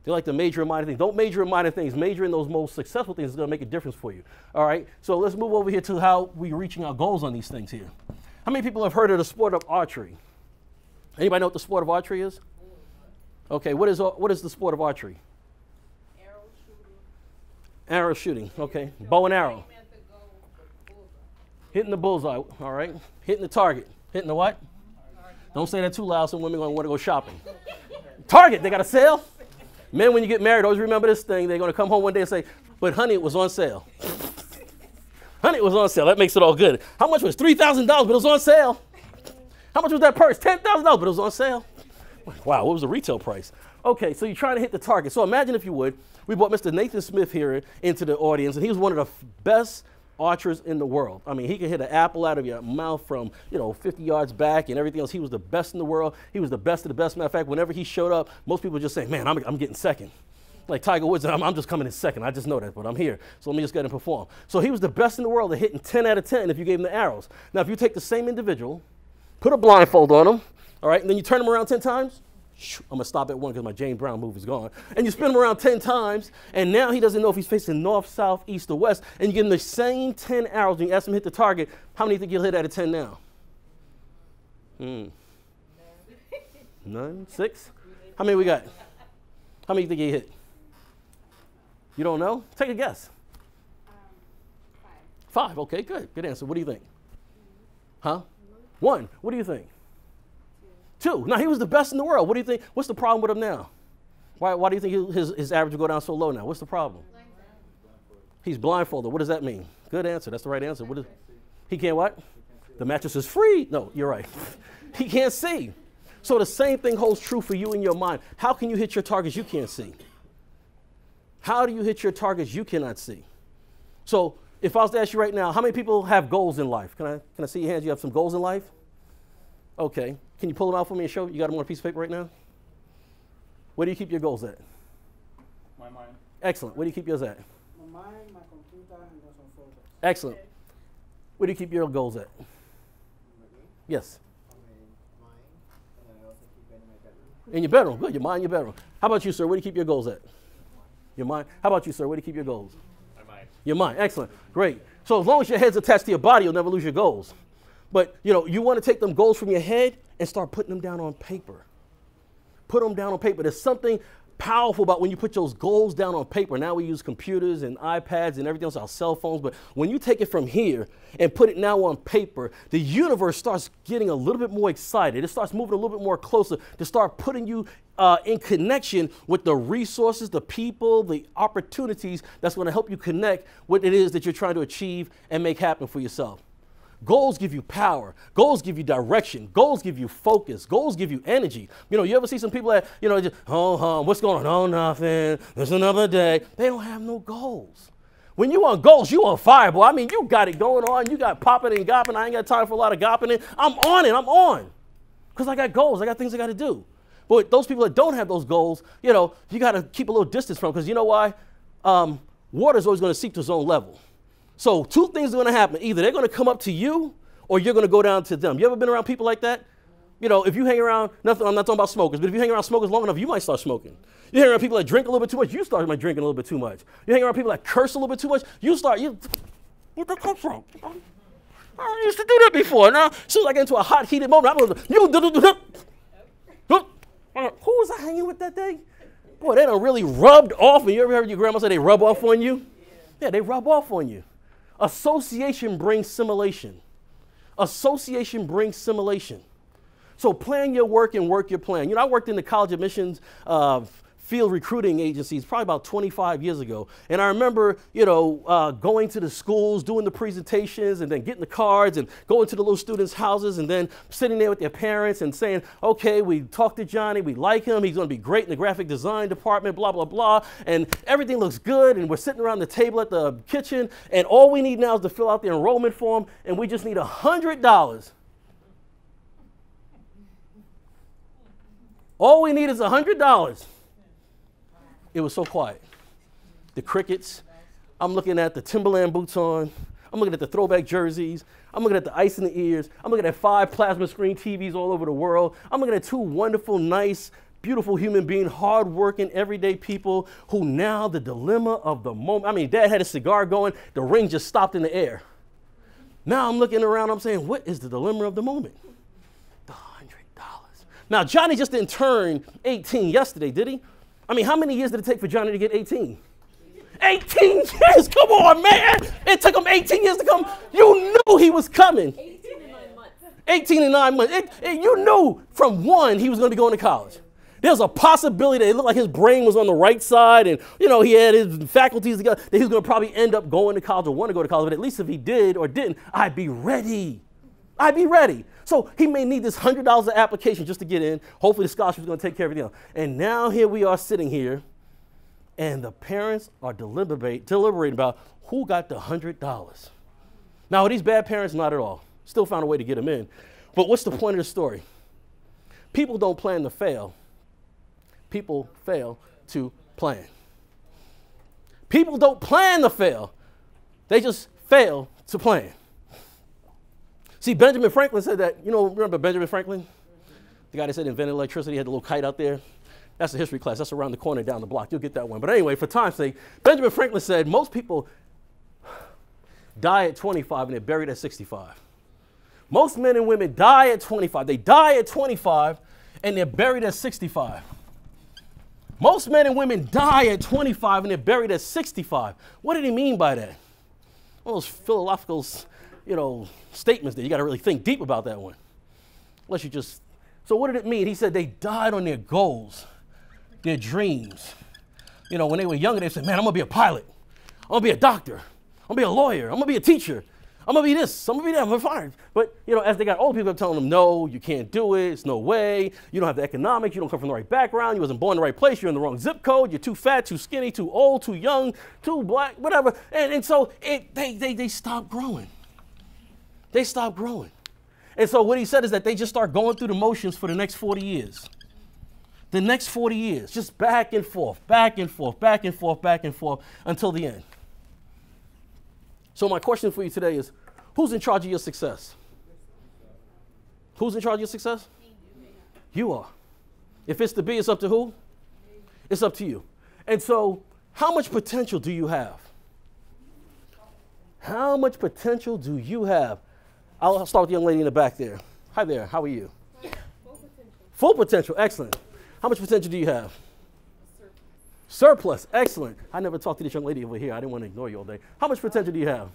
Speaker 2: They like to major in minor things. Don't major in minor things. Major in those most successful things is going to make a difference for you. All right, so let's move over here to how we're reaching our goals on these things here. How many people have heard of the sport of archery? Anybody know what the sport of archery is? Okay, what is the sport of archery?
Speaker 4: Arrow shooting.
Speaker 2: Arrow shooting, okay. Bow and arrow. Hitting the bullseye, all right. Hitting the target. Hitting the what? Don't say that too loud, some women are going to want to go shopping. Target, they got a sale? Men, when you get married, always remember this thing. They're going to come home one day and say, but honey, it was on sale. Honey, it was on sale. That makes it all good. How much was it? $3,000, but it was on sale. How much was that purse? $10,000, but it was on sale. Wow, what was the retail price? Okay, so you're trying to hit the target. So imagine, if you would, we brought Mr. Nathan Smith here into the audience, and he was one of the best archers in the world. I mean, he could hit an apple out of your mouth from, 50 yards back and everything else. He was the best in the world. He was the best of the best. Matter of fact, whenever he showed up, most people just say, man, I'm getting second. Like Tiger Woods, I'm just coming in second. I just know that, but I'm here. So let me just get and perform. So he was the best in the world at hitting 10 out of 10 if you gave him the arrows. Now, if you take the same individual, put a blindfold on him, all right, and then you turn him around 10 times, I'm going to stop at 1 because my James Brown move is gone. And you spin him around 10 times, and now he doesn't know if he's facing north, south, east, or west. And you give him the same 10 arrows, and you ask him to hit the target. How many do you think you'll hit out of 10 now? None? 6? How many we got? How many do you think he hit? You don't know? Take a guess. 5. Okay, good. Good answer. What do you think? Huh? 1. What do you think? 2. Now, he was the best in the world. What do you think? What's the problem with him now? Why do you think his average will go down so low now? What's the problem? He's blindfolded. What does that mean? Good answer. That's the right answer. He can't what? The mattress is free. No, you're right. He can't see. So the same thing holds true for you in your mind. How can you hit your targets you can't see? How do you hit your targets you cannot see? So if I was to ask you right now, how many people have goals in life? Can I see your hands? You have some goals in life? Okay. Can you pull them out for me and show? You got them on a piece of paper right now? Where do you keep your goals at?
Speaker 3: My mind.
Speaker 2: Excellent. Where do you keep yours at?
Speaker 4: My mind, my computer, and those on folders.
Speaker 2: Excellent. Where do you keep your goals at? Yes.
Speaker 5: Mine, and I also keep it in my bedroom.
Speaker 2: In your bedroom. Good. Your mind, your bedroom. How about you, sir? Where do you keep your goals at? Your mind. How about you, sir? Where do you keep your goals?
Speaker 3: My mind.
Speaker 2: Your mind. Excellent. Great. So as long as your head's attached to your body, you'll never lose your goals. But, you want to take them goals from your head and start putting them down on paper. Put them down on paper. There's something powerful about when you put those goals down on paper. Now we use computers and iPads and everything else, our cell phones. But when you take it from here and put it now on paper, the universe starts getting a little bit more excited. It starts moving a little bit more closer to start putting you in connection with the resources, the people, the opportunities that's going to help you connect what it is that you're trying to achieve and make happen for yourself. Goals give you power. Goals give you direction. Goals give you focus. Goals give you energy. You ever see some people that, just, what's going on? Oh, nothing. There's another day. They don't have no goals. When you on goals, you on fire, boy. I mean, you got it going on. You got popping and gopping. I ain't got time for a lot of gopping it. I'm on it. I'm on. Because I got goals. I got things I got to do. But those people that don't have those goals, you got to keep a little distance from, because you know why? Water's always going to seep to its own level. So 2 things are going to happen. Either they're going to come up to you or you're going to go down to them. You ever been around people like that? If you hang around, I'm not talking about smokers, but if you hang around smokers long enough, you might start smoking. You hang around people that drink a little bit too much, you start drinking a little bit too much. You hang around people that curse a little bit too much, where'd that come from? I used to do that before. Now, as soon as I get into a hot, heated moment, who was I hanging with that day? Boy, they done really rubbed off. And you ever heard your grandma say they rub off on you? Yeah, they rub off on you. Association brings simulation. Association brings simulation. So plan your work and work your plan. I worked in the college admissions field recruiting agencies probably about 25 years ago. And I remember, going to the schools, doing the presentations, and then getting the cards and going to the little students' houses and then sitting there with their parents and saying, okay, we talked to Johnny, we like him, he's going to be great in the graphic design department, blah, blah, blah. And everything looks good, and we're sitting around the table at the kitchen, and all we need now is to fill out the enrollment form, and we just need $100. All we need is $100. It was so quiet. The crickets. I'm looking at the Timberland boots on. I'm looking at the throwback jerseys. I'm looking at the ice in the ears. I'm looking at 5 plasma screen TVs all over the world. I'm looking at 2 wonderful, nice, beautiful human beings, hardworking, everyday people who now the dilemma of the moment. I mean, Dad had a cigar going. The ring just stopped in the air. Now I'm looking around. I'm saying, what is the dilemma of the moment? The $100. Now, Johnny just didn't turn 18 yesterday, did he? I mean, how many years did it take for Johnny to get 18? 18 years, come on, man. It took him 18 years to come. You knew he was coming.
Speaker 4: 18 and 9 months.
Speaker 2: 18 and 9 months. You knew from 1 he was going to be going to college. There's a possibility that it looked like his brain was on the right side and, he had his faculties together, that he was going to probably end up going to college or want to go to college. But at least if he did or didn't, I'd be ready. I'd be ready. So he may need this $100 of application just to get in. Hopefully the scholarship is going to take care of everything else. And now here we are sitting here, and the parents are deliberating about who got the $100. Now, are these bad parents? Not at all. Still found a way to get them in. But what's the point of the story? People don't plan to fail. People fail to plan. People don't plan to fail. They just fail to plan. See, Benjamin Franklin said that, remember Benjamin Franklin? The guy that said invented electricity had the little kite out there. That's a history class. That's around the corner down the block. You'll get that one. But anyway, for time's sake, Benjamin Franklin said most people die at 25 and they're buried at 65. Most men and women die at 25. They die at 25 and they're buried at 65. Most men and women die at 25 and they're buried at 65. What did he mean by that? One of those philosophical, statements that you got to really think deep about that one. Unless you just, so what did it mean? He said they died on their goals, their dreams. When they were younger, they said, man, I'm going to be a pilot. I'm going to be a doctor. I'm going to be a lawyer. I'm going to be a teacher. I'm going to be this. I'm going to be that. I'm going to be fine. But, as they got older, people are telling them, no, you can't do it. It's no way. You don't have the economics. You don't come from the right background. You wasn't born in the right place. You're in the wrong zip code. You're too fat, too skinny, too old, too young, too black, whatever. And so they stopped growing. They stopped growing. And so what he said is that they just start going through the motions for the next 40 years. The next 40 years, just back and forth, back and forth, back and forth, back and forth until the end. So my question for you today is, who's in charge of your success? Who's in charge of your success? You are. If it's to be, it's up to who? It's up to you. And so how much potential do you have? How much potential do you have? I'll start with the young lady in the back there. Hi there, how are you?
Speaker 6: Full potential.
Speaker 2: Full potential, excellent. How much potential do you have? Surplus, excellent. I never talked to this young lady over here. I didn't want to ignore you all day. How much potential do you have?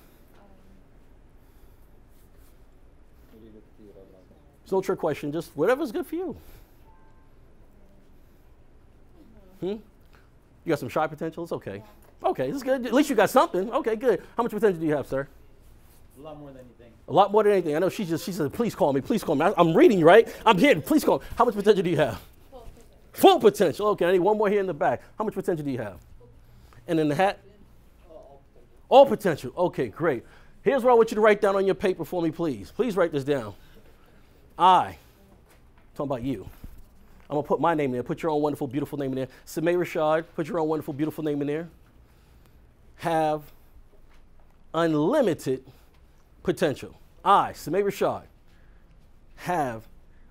Speaker 2: It's no trick question, just whatever's good for you. You got some shy potential? It's okay. Okay, it's good. At least you got something. Okay, good. How much potential do you have, sir?
Speaker 3: A lot more than anything.
Speaker 2: A lot more than anything. I know she said, please call me, please call me. I'm reading you, right? I'm here, please call me. How much potential do you have? Full potential. Okay, I need one more here in the back. How much potential do you have? And in the hat? All potential. Okay, great. Here's what I want you to write down on your paper for me, please. Please write this down. Talking about you. I'm going to put my name in there. Put your own wonderful, beautiful name in there. Samay Rashad, put your own wonderful, beautiful name in there. Have unlimited potential. Samay Rashad, have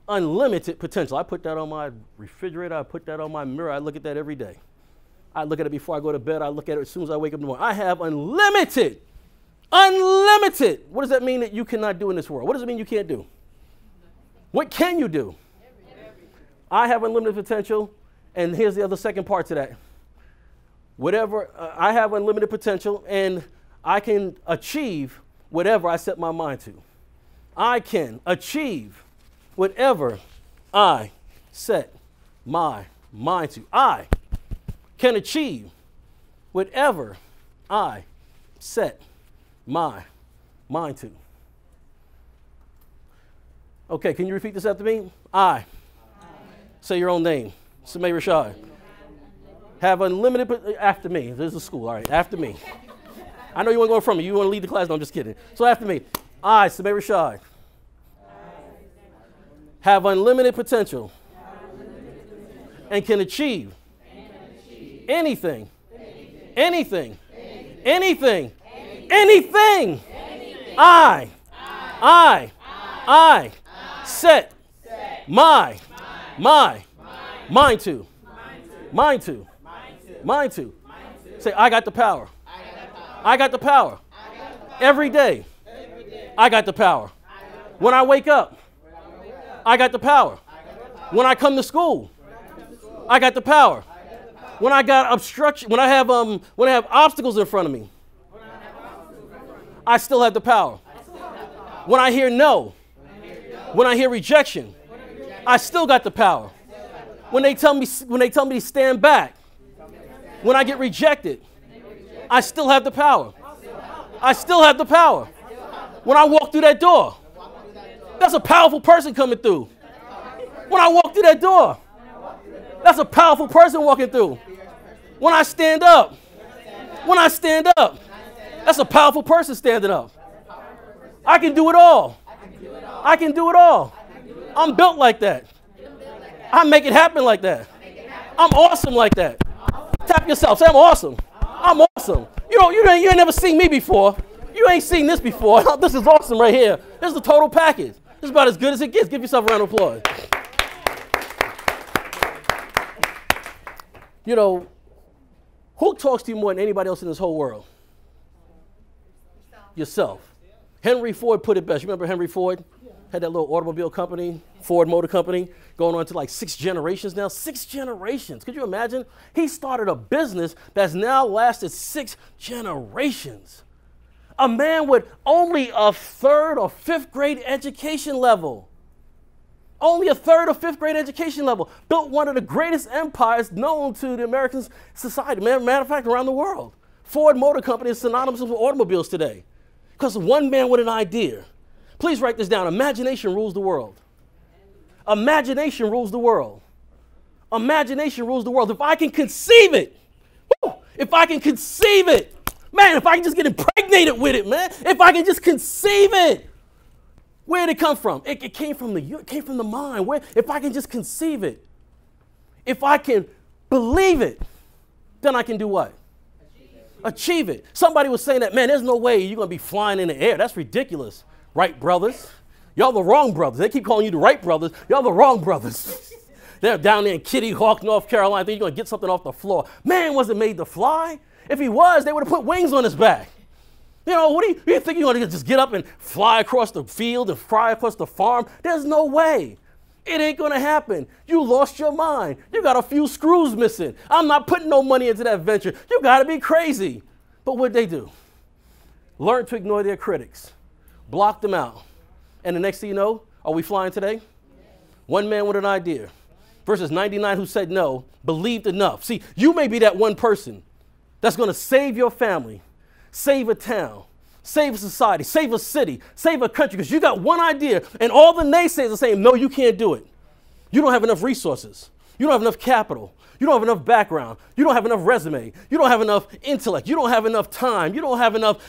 Speaker 2: unlimited potential. I put that on my refrigerator. I put that on my mirror. I look at that every day. I look at it before I go to bed. I look at it as soon as I wake up in the morning. I have unlimited. Unlimited. What does that mean that you cannot do in this world? What does it mean you can't do? What can you do? I have unlimited potential, and here's the other second part to that. I have unlimited potential, and I can achieve whatever I set my mind to. I can achieve whatever I set my mind to. I can achieve whatever I set my mind to. Okay, can you repeat this after me? Say your own name. Samay Rashad. Have unlimited, after me. This is school, all right, after me. I know you want to go from me. You want to lead the class? No, I'm just kidding. So after me. Samay Rashad. Have unlimited potential. And can achieve anything. Anything. Anything. Anything. I set my mind to. Mind to. Mind to. Say, I got the power. I got the power. Every day. I got the power. When I wake up, I got the power. When I come to school, I got the power. When I got obstruction, when I have obstacles in front of me, I still have the power. When I hear no, when I hear rejection, I still got the power. When they tell me to stand back, when I get rejected, I still have the power. I still have the power. When I walk through that door, that's a powerful person coming through. When I walk through that door, that's a powerful person walking through. When I stand up, that's a powerful person standing up. I can do it all. I can do it all. I'm built like that. I make it happen like that. I'm awesome like that. Tap yourself. Say, I'm awesome. I'm awesome. You ain't never seen me before. You ain't seen this before. This is awesome right here. This is the total package. This is about as good as it gets. Give yourself a round of applause. You know, who talks to you more than anybody else in this whole world? Yourself. Henry Ford put it best. You remember Henry Ford? Had that little automobile company, Ford Motor Company, going on to like 6 generations now. 6 generations. Could you imagine? He started a business that's now lasted 6 generations. A man with only a 3rd or 5th grade education level. Only a 3rd or 5th grade education level. Built one of the greatest empires known to the American society. Matter of fact, around the world. Ford Motor Company is synonymous with automobiles today. Because one man with an idea. Please write this down. Imagination rules the world. Imagination rules the world. Imagination rules the world. If I can conceive it, woo, if I can conceive it, man, if I can just get impregnated with it, man, if I can just conceive it, where did it come from? It came from the mind. If I can just conceive it, if I can believe it, then I can do what? Achieve it. Somebody was saying that, man, there's no way you're going to be flying in the air. That's ridiculous. Wright brothers. Y'all the wrong brothers. They keep calling you the Wright brothers. Y'all the wrong brothers. They're down there in Kitty Hawk, North Carolina. Think you're going to get something off the floor. Man wasn't made to fly. If he was, they would have put wings on his back. You know, what do you think you're going to just get up and fly across the field and fly across the farm? There's no way. It ain't going to happen. You lost your mind. You got a few screws missing. I'm not putting no money into that venture. You got to be crazy. But what'd they do? Learn to ignore their critics. Block them out. And the next thing you know, are we flying today? One man with an idea versus 99 who said no, believed enough. See, you may be that one person that's going to save your family, save a town, save a society, save a city, save a country, because you got one idea and all the naysayers are saying, no, you can't do it. You don't have enough resources. You don't have enough capital. You don't have enough background. You don't have enough resume. You don't have enough intellect. You don't have enough time. You don't have enough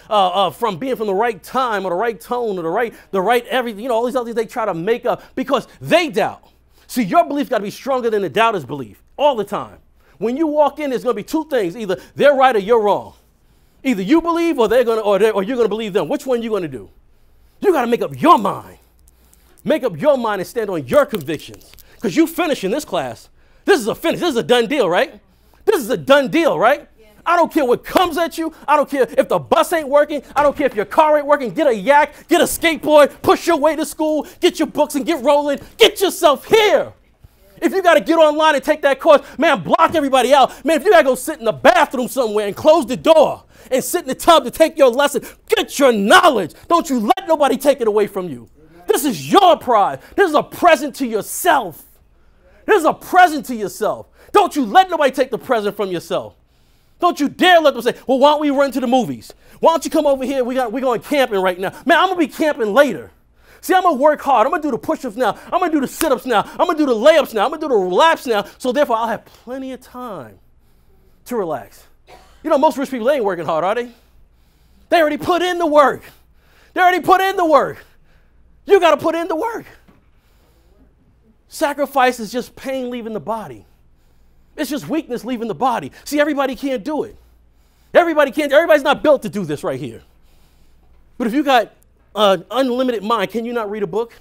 Speaker 2: from being from the right time or the right tone or the right everything. You know, all these other things they try to make up because they doubt. See, your belief got to be stronger than the doubter's belief all the time. When you walk in, there's going to be 2 things. Either they're right or you're wrong. Either you believe or you're going to believe them. Which one are you going to do? You got to make up your mind. Make up your mind and stand on your convictions. Because you finish in this class. This is a finish. This is a done deal, right? This is a done deal, right? Yeah. I don't care what comes at you. I don't care if the bus ain't working. I don't care if your car ain't working. Get a yak, get a skateboard, push your way to school, get your books and get rolling. Get yourself here. If you got to get online and take that course, man, block everybody out. Man, if you got to go sit in the bathroom somewhere and close the door and sit in the tub to take your lesson, get your knowledge. Don't you let nobody take it away from you. This is your prize. This is a present to yourself. This is a present to yourself. Don't you let nobody take the present from yourself. Don't you dare let them say, well, why don't we run to the movies? Why don't you come over here? We're going camping right now. Man, I'm going to be camping later. See, I'm going to work hard. I'm going to do the push-ups now. I'm going to do the sit-ups now. I'm going to do the layups now. I'm going to do the laps now. So therefore, I'll have plenty of time to relax. You know, most rich people, they ain't working hard, are they? They already put in the work. They already put in the work. You got to put in the work. Sacrifice is just pain leaving the body. It's just weakness leaving the body. See, everybody can't do it. Everybody can't. Everybody's not built to do this right here. But if you got an unlimited mind, can you not read a book?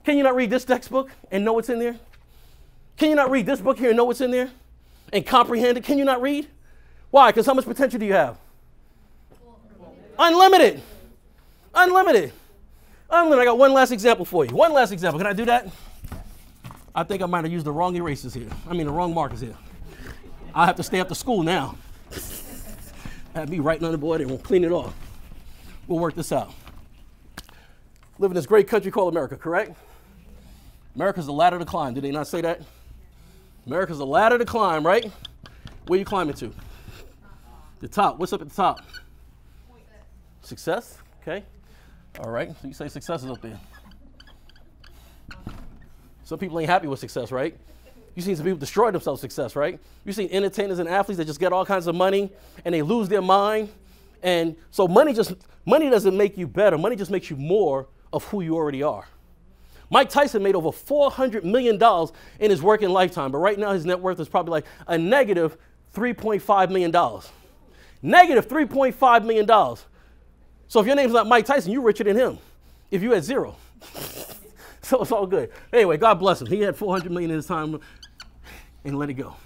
Speaker 2: Can you not read this textbook and know what's in there? Can you not read this book here and know what's in there? And comprehend it? Can you not read? Why? Because how much potential do you have? Unlimited. Unlimited. Unlimited. I got one last example for you. One last example. Can I do that? I think I might have used the wrong erasers here. The wrong markers here. I'll have to stay up to school now. Have me writing on the board and we'll clean it off. We'll work this out. Live in this great country called America, correct? America's a ladder to climb. Did they not say that? America's a ladder to climb, right? Where you climbing to? The top. What's up at the top? Success? Okay. All right. So you say success is up there. Some people ain't happy with success, right? You've seen some people destroy themselves with success, right? You've seen entertainers and athletes that just get all kinds of money and they lose their mind. And so money doesn't make you better. Money just makes you more of who you already are. Mike Tyson made over $400 million in his working lifetime, but right now his net worth is probably like a negative $3.5 million. Negative $3.5 million. So if your name's not Mike Tyson, you're richer than him. If you had zero. So it's all good. Anyway, God bless him. He had $400 million in his time and let it go.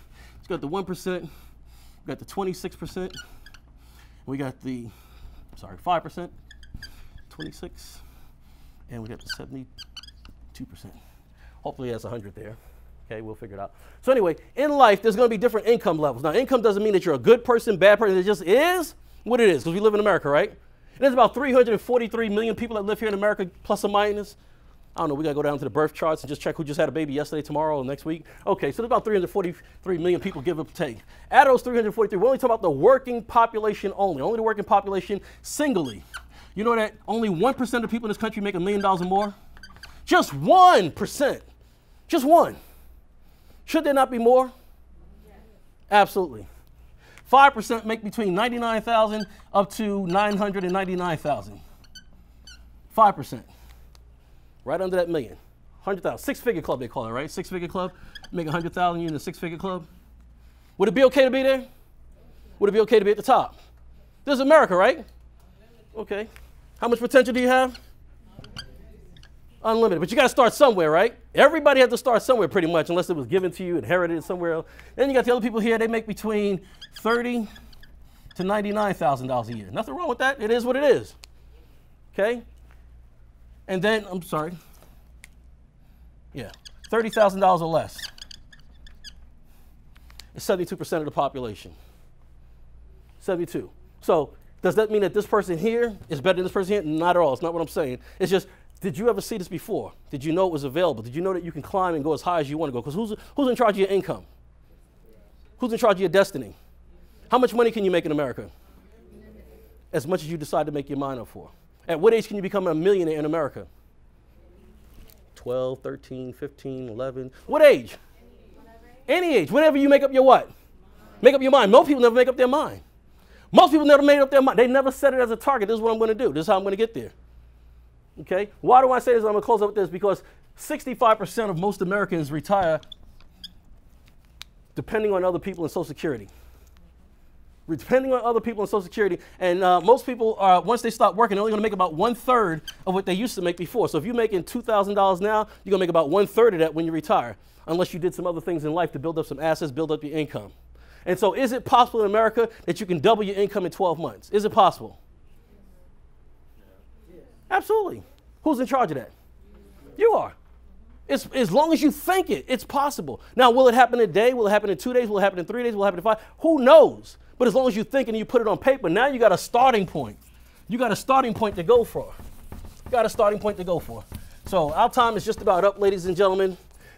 Speaker 2: It's got the 1%, we got the 26%, we got the, 5%, 26, and we got the 72%. Hopefully that's 100 there. Okay, we'll figure it out. So anyway, in life, there's going to be different income levels. Now, income doesn't mean that you're a good person, bad person. It just is what it is, because we live in America, right? And there's about 343 million people that live here in America, plus or minus. I don't know, we got to go down to the birth charts and just check who just had a baby yesterday, tomorrow, or next week. Okay, so there's about 343 million people, give or take. Out of those 343, we're only talking about the working population only the working population singly. You know that only 1% of people in this country make $1 million or more? Just 1%. Just one. Should there not be more? Absolutely. 5% make between 99,000 up to 999,000. 5%. Right under that million. 100,000. Six-figure club, they call it, right? Six-figure club. You make 100,000, you're in the six-figure club. Would it be okay to be there? Would it be okay to be at the top? This is America, right? Okay. How much potential do you have? Unlimited. But you got to start somewhere, right? Everybody has to start somewhere pretty much, unless it was given to you, inherited somewhere else. Then you got the other people here, they make between $30,000 to $99,000 a year. Nothing wrong with that. It is what it is. Okay? And then, $30,000 or less. It's 72% of the population. 72. So does that mean that this person here is better than this person here? Not at all. It's not what I'm saying. It's just, did you ever see this before? Did you know it was available? Did you know that you can climb and go as high as you want to go? Because who's in charge of your income? Who's in charge of your destiny? How much money can you make in America? As much as you decide to make your mind up for. At what age can you become a millionaire in America? 12, 13, 15, 11. What age? Any age. Whenever you make up your what? Make up your mind. Most people never make up their mind. Most people never made up their mind. They never set it as a target. This is what I'm going to do. This is how I'm going to get there. Okay? Why do I say this? I'm going to close up with this because 65% of most Americans retire depending on other people in Social Security. Depending on other people in Social Security. And most people, once they start working, they're only going to make about 1/3 of what they used to make before. So if you're making $2,000 now, you're going to make about 1/3 of that when you retire, unless you did some other things in life to build up some assets, build up your income. And so is it possible in America that you can double your income in 12 months? Is it possible? Absolutely. Who's in charge of that? You are. As long as you think it, it's possible. Now, will it happen in a day? Will it happen in 2 days? Will it happen in 3 days? Will it happen in 5? Who knows? But as long as you think and you put it on paper, now you got a starting point. You got a starting point to go for. You got a starting point to go for. So our time is just about up, ladies and gentlemen.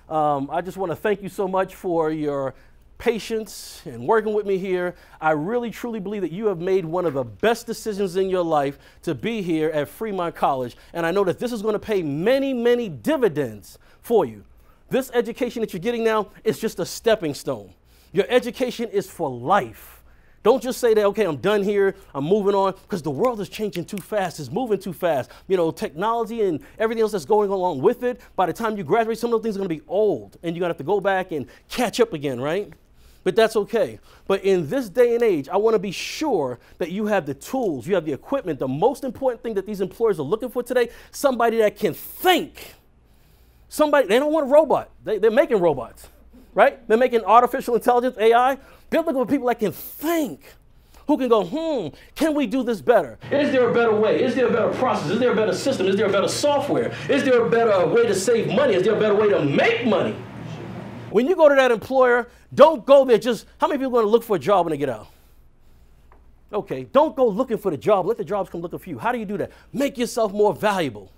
Speaker 2: I just want to thank you so much for your patience and working with me here. I really, truly believe that you have made one of the best decisions in your life to be here at Fremont College. And I know that this is going to pay many, many dividends for you. This education that you're getting now is just a stepping stone. Your education is for life. Don't just say that, okay, I'm done here, I'm moving on, because the world is changing too fast, it's moving too fast. You know, technology and everything else that's going along with it, by the time you graduate, some of those things are going to be old, and you're going to have to go back and catch up again, right? But that's okay. But in this day and age, I want to be sure that you have the tools, you have the equipment. The most important thing that these employers are looking for today, somebody that can think. Somebody, they don't want a robot. They're making robots, right? They're making artificial intelligence, AI. They're looking for people that can think, who can go, can we do this better? Is there a better way? Is there a better process? Is there a better system? Is there a better software? Is there a better way to save money? Is there a better way to make money? When you go to that employer, don't go there just, how many people are going to look for a job when they get out? Okay, don't go looking for the job. Let the jobs come looking for you. How do you do that? Make yourself more valuable.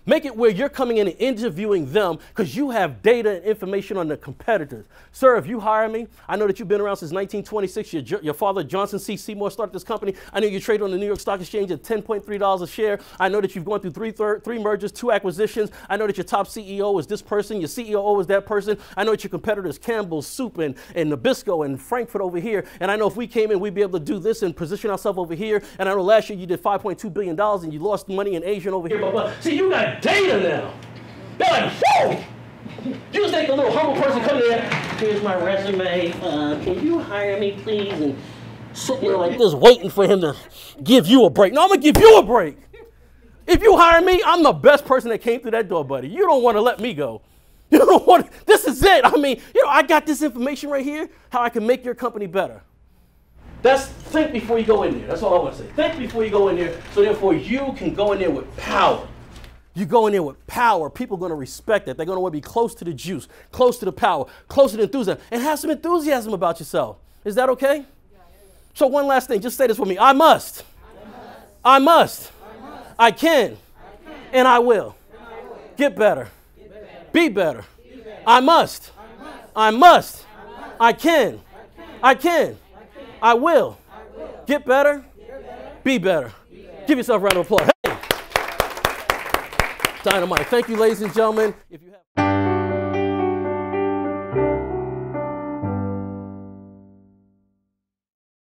Speaker 2: Make it where you're coming in and interviewing them because you have data and information on the competitors. Sir, if you hire me, I know that you've been around since 1926. Your father, Johnson C. Seymour, started this company. I know you trade on the New York Stock Exchange at $10.3 a share. I know that you've gone through three mergers, 2 acquisitions. I know that your top CEO is this person. Your COO is that person. I know that your competitors, Campbell's Soup and Nabisco and Frankfurt over here. And I know if we came in, we'd be able to do this and position ourselves over here. And I know last year you did $5.2 billion and you lost money in Asia and over here. Blah, blah. See, you got data now. They're like, whoa! You just think a little humble person come there, here's my resume, can you hire me please? And sit there like this waiting for him to give you a break. No, I'm gonna give you a break. If you hire me, I'm the best person that came through that door, buddy. You don't wanna let me go. You don't want, this is it. I mean, I got this information right here, how I can make your company better. Think before you go in there. That's all I want to say. Think before you go in there, so therefore you can go in there with power. You go in there with power. People are going to respect that. They're going to want to be close to the juice, close to the power, close to the enthusiasm, and have some enthusiasm about yourself. Is that okay? So one last thing. Just say this with me. I must. I must. I can. And I will. Get better. Be better. I must. I must. I can. I can. I will. Get better. Be better. Give yourself a round of applause. Hey. Dynamite. Thank you, ladies and gentlemen. If you have